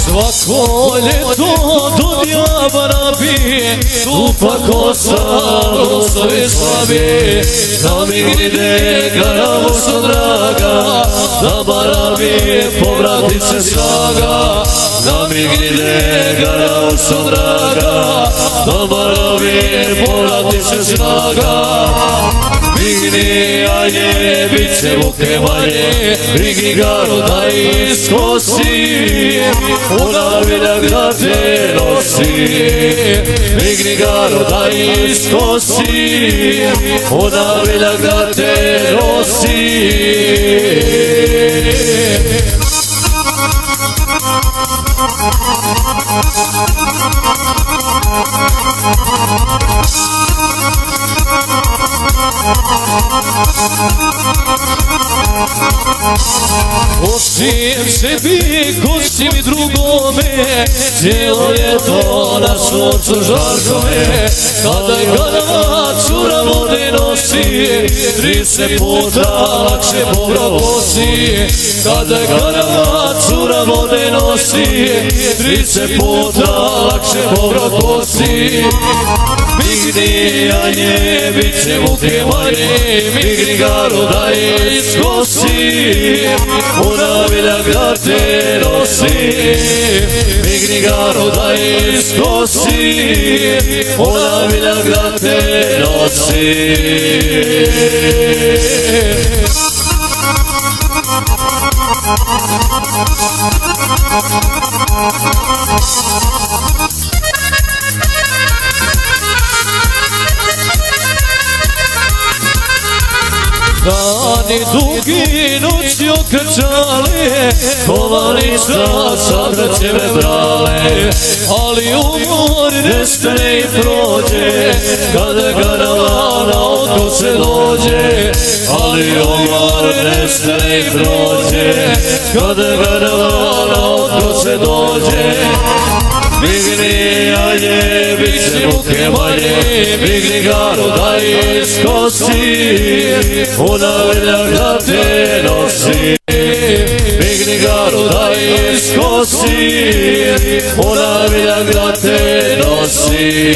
Svako ljeto dunjama nabije, supa kosa rosove slavi. Da mi gride garavosto draga, da bara mi povratice snaga. Da mi gride garavosto draga, da bara mi povratice snaga. Vigni, anje, bit će muke manje, Vigni garo da iskosi, ona vinograd te nosi. Vigni garo da iskosi, ona vinograd te nosi. Kosim sebi, kosim i drugome, cijelo ljeto na suncu žarkome. Kada garava cura vode nosi, 30 puta lakše povrat posi. Kada garava cura vode nosi, 30 puta lakše povrat posi. Vigni, anje, bit će muke manje, Vigni garo da iskosi, ona vinograd te nosi. Vigni garo da iskosi, ona vinograd te nosi. Dani dugi, noći okrčale, kovanica sad će me brale. Ali umor nestane i prođe, kada karavana od se dođe. Ali umor nestane i prođe, kada karavana od se dođe. Vigni, anje, bit će muke manje, Vigni garo da iskosi, ona vinograd te nosi. Vigni garo da iskosi, ona vinograd te nosi.